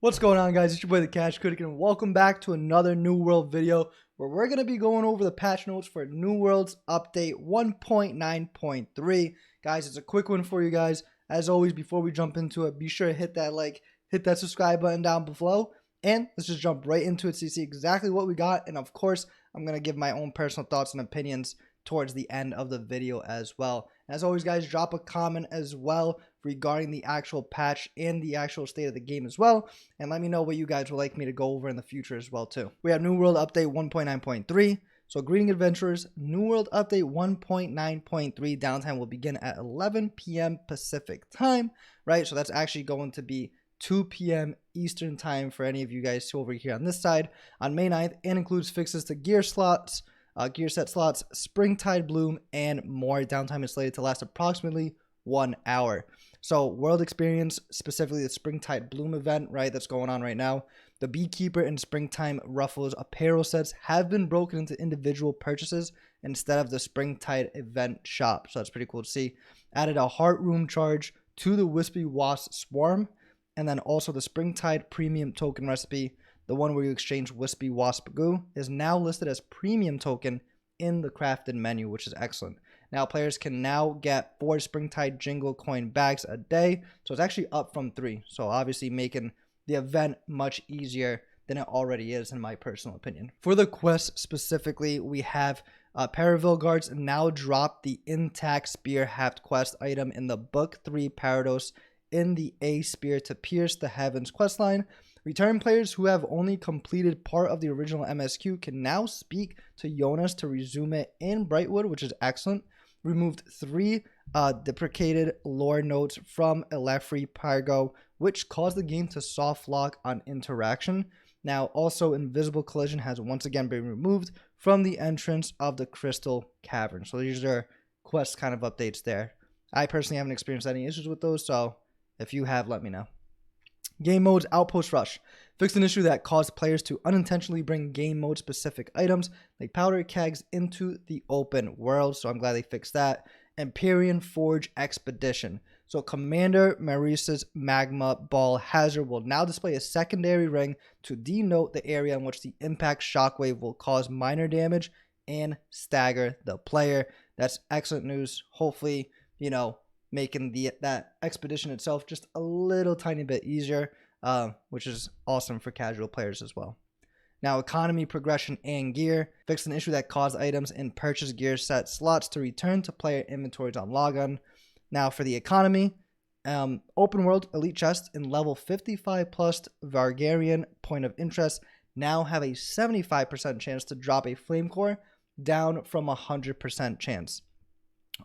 What's going on, guys? It's your boy the Cash Critic, and welcome back to another New World video where we're going to be going over the patch notes for New World's update 1.9.3. Guys, it's a quick one for you guys. As always, before we jump into it, be sure to hit that hit that subscribe button down below, and let's just jump right into it to see exactly what we got. And of course, I'm going to give my own personal thoughts and opinions towards the end of the video as well. As always, guys, drop a comment as well regarding the actual patch and the actual state of the game as well, and let me know what you guys would like me to go over in the future as well too. We have New World Update 1.9.3. So greeting adventurers, New World Update 1.9.3 downtime will begin at 11 p.m. Pacific time, right? So that's actually going to be 2 p.m. Eastern time for any of you guys over here on this side on May 9th, and includes fixes to gear slots, gear set slots, Springtide Bloom, and more. Downtime is slated to last approximately 1 hour. So World Experience, specifically the Springtide Bloom event, right, that's going on right now. The Beekeeper and Springtime Ruffles apparel sets have been broken into individual purchases instead of the Springtide event shop. So that's pretty cool to see. Added a Heart Room charge to the Wispy Wasp Swarm, and then also the Springtide Premium Token recipe, the one where you exchange Wispy Wasp Goo, is now listed as premium token in the crafted menu, which is excellent. Now players can now get 4 Springtide Jingle coin bags a day, so it's actually up from 3. So obviously making the event much easier than it already is, in my personal opinion. For the quest specifically, we have Paravel Guards now drop the Intact Spear Haft quest item in the Book 3 Parados in the A Spear to Pierce the Heavens questline. Return players who have only completed part of the original MSQ can now speak to Jonas to resume it in Brightwood, which is excellent. Removed 3 deprecated lore notes from Elefri Pargo, which caused the game to soft lock on interaction. Now, also, Invisible Collision has once again been removed from the entrance of the Crystal Cavern. So these are quest kind of updates there. I personally haven't experienced any issues with those, so if you have, let me know. Game modes, Outpost Rush. Fixed an issue that caused players to unintentionally bring game mode specific items like powder kegs into the open world, so I'm glad they fixed that. Empyrean Forge Expedition. So Commander Maurice's Magma Ball Hazard will now display a secondary ring to denote the area in which the impact shockwave will cause minor damage and stagger the player. That's excellent news. Hopefully, making that expedition itself just a little tiny bit easier, which is awesome for casual players as well. Now, economy, progression, and gear. Fixed an issue that caused items in purchase gear set slots to return to player inventories on logon. Now, for the economy, open world elite chests in level 55 plus Vargarian point of interest now have a 75% chance to drop a flame core, down from 100% chance.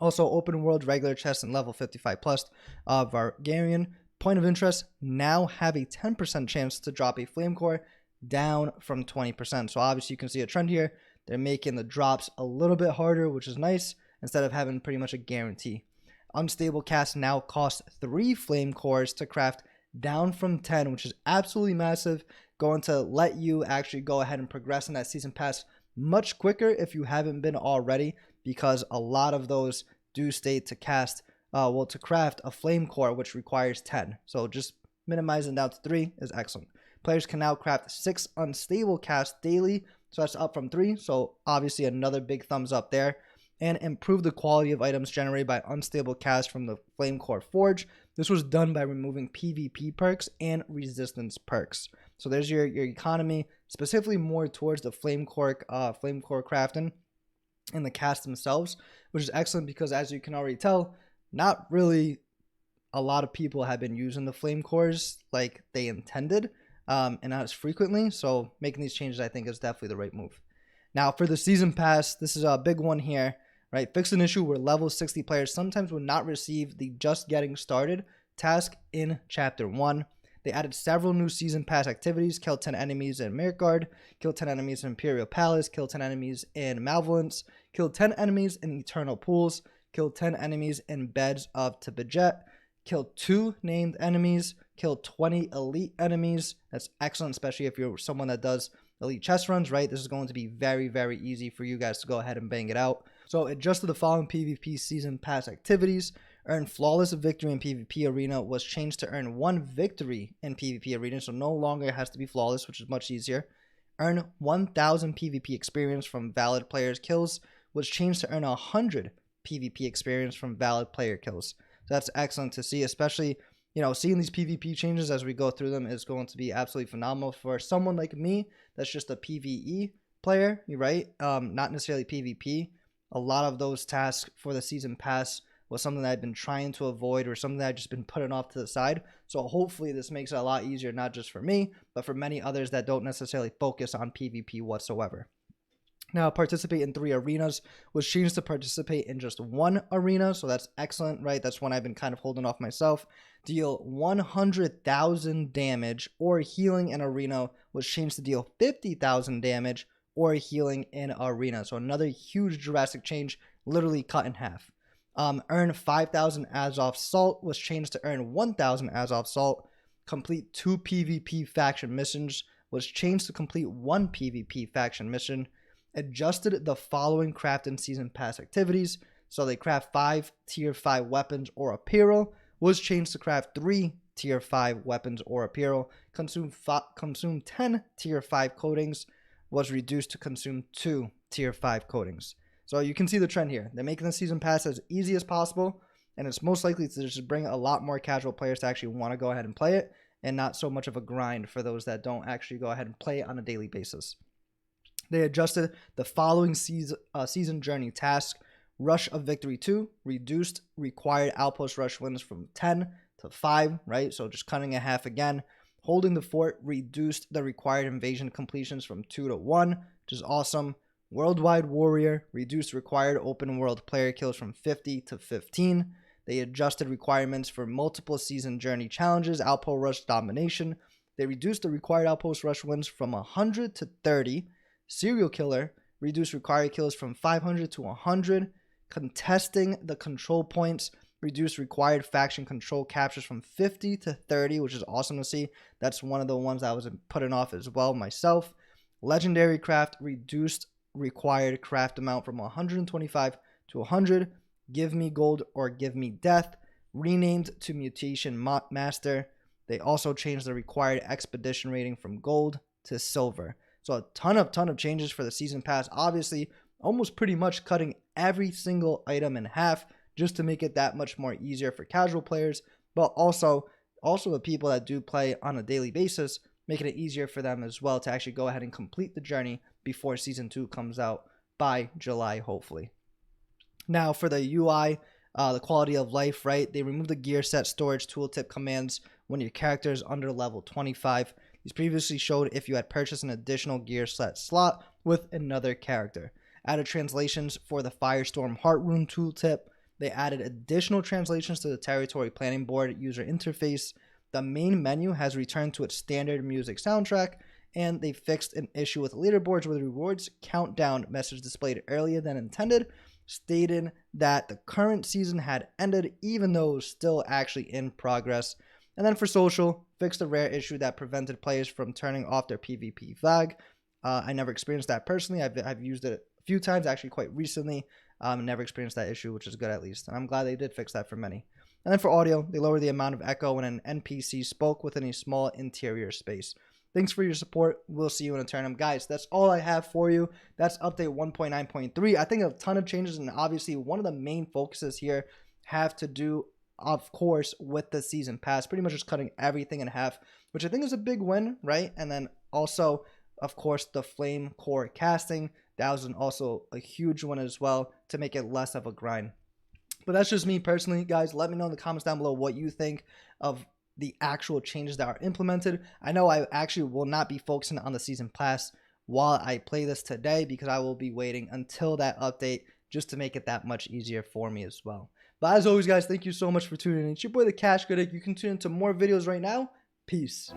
Also, open world regular chests in level 55 plus Vargarian point of interest now have a 10% chance to drop a flame core, down from 20%. So obviously you can see a trend here. They're making the drops a little bit harder, which is nice, instead of having pretty much a guarantee. Unstable cast now costs 3 flame cores to craft, down from 10, which is absolutely massive. Going to let you actually go ahead and progress in that season pass much quicker if you haven't been already, because a lot of those do state to cast, to craft a flame core, which requires 10. So just minimizing down to 3 is excellent. Players can now craft 6 unstable casts daily, so that's up from 3. So obviously another big thumbs up there. And improve the quality of items generated by unstable cast from the Flame Core Forge. This was done by removing PvP perks and resistance perks. So there's your economy, specifically more towards the Flame Core crafting and the cast themselves, which is excellent because, as you can already tell, not really a lot of people have been using the Flame Cores like they intended, and not as frequently. So making these changes, I think, is definitely the right move. Now, for the season pass, this is a big one here. Right, fix an issue where level 60 players sometimes would not receive the Just Getting Started task in Chapter 1. They added several new Season Pass activities: kill 10 enemies in Mirkgard, kill 10 enemies in Imperial Palace, kill 10 enemies in Malevolence, kill 10 enemies in Eternal Pools, kill 10 enemies in Beds of Tabajet, kill 2 named enemies, kill 20 elite enemies. That's excellent, especially if you're someone that does elite chest runs, right? This is going to be very, very easy for you guys to go ahead and bang it out. So adjusted the following PvP season pass activities, Earn flawless victory in PvP arena was changed to earn 1 victory in PvP arena, so no longer has to be flawless, which is much easier. Earn 1000 PvP experience from valid players' kills was changed to earn 100 PvP experience from valid player kills. So that's excellent to see, especially, you know, seeing these PvP changes as we go through them is going to be absolutely phenomenal for someone like me that's just a PvE player, you're right? Not necessarily PvP. A lot of those tasks for the season pass was something that I've been trying to avoid, or something that I've just been putting off to the side. So hopefully this makes it a lot easier, not just for me, but for many others that don't necessarily focus on PvP whatsoever. Now, participate in 3 arenas was changed to participate in just 1 arena. So that's excellent, right? That's one I've been kind of holding off myself. Deal 100,000 damage or healing in arena was changed to deal 50,000 damage or healing in arena. So another huge drastic change, literally cut in half. Earn 5,000 Azov Salt was changed to earn 1,000 Azov Salt. Complete 2 PvP faction missions was changed to complete 1 PvP faction mission. Adjusted the following craft and season pass activities. So they craft 5 tier 5 weapons or apparel was changed to craft 3 tier 5 weapons or apparel. Consume 10 tier 5 coatings was reduced to consume 2 tier 5 coatings. So you can see the trend here. They're making the season pass as easy as possible, and it's most likely to just bring a lot more casual players to actually want to go ahead and play it, and not so much of a grind for those that don't actually go ahead and play it on a daily basis. They adjusted the following season journey task. Rush of Victory 2 reduced required outpost rush wins from 10 to 5, right? So just cutting in half again. Holding the fort reduced the required invasion completions from 2 to 1, which is awesome. Worldwide Warrior reduced required open world player kills from 50 to 15. They adjusted requirements for multiple season journey challenges, outpost rush domination. They reduced the required outpost rush wins from 100 to 30. Serial Killer reduced required kills from 500 to 100. Contesting the control points reduced required faction control captures from 50 to 30, which is awesome to see. That's one of the ones I was putting off as well myself. Legendary Craft reduced required craft amount from 125 to 100. Give Me Gold or Give Me Death renamed to Mutation Master. They also changed the required expedition rating from gold to silver. So a ton of changes for the season pass. Obviously, almost pretty much cutting every single item in half just to make it that much more easier for casual players, but also the people that do play on a daily basis, making it easier for them as well to actually go ahead and complete the journey before season 2 comes out by July, hopefully. Now for the UI, the quality of life, right? They removed the gear set storage tooltip commands when your character is under level 25. These previously showed if you had purchased an additional gear set slot with another character. Added translations for the Firestorm Heart Rune tooltip. They added additional translations to the Territory Planning Board user interface. The main menu has returned to its standard music soundtrack, and they fixed an issue with leaderboards where the rewards countdown message displayed earlier than intended, stating that the current season had ended even though it was still actually in progress. And then for social, fixed a rare issue that prevented players from turning off their PvP flag. I never experienced that personally. I've used it a few times, actually quite recently. Never experienced that issue, which is good at least. And I'm glad they did fix that for many. And then for audio, they lowered the amount of echo when an NPC spoke within a small interior space. Thanks for your support. We'll see you in a tournament. Guys, that's all I have for you. That's update 1.9.3. I think a ton of changes, and obviously one of the main focuses here have to do, of course, with the season pass. Pretty much just cutting everything in half, which I think is a big win, right? And then also, of course, the Flame Core casting. That was also a huge one as well to make it less of a grind. But that's just me personally, guys. Let me know in the comments down below what you think of the actual changes that are implemented. I know I actually will not be focusing on the season pass while I play this today, because I will be waiting until that update just to make it that much easier for me as well. But as always, guys, thank you so much for tuning in. It's your boy, the Cash Critic. You can tune into more videos right now. Peace.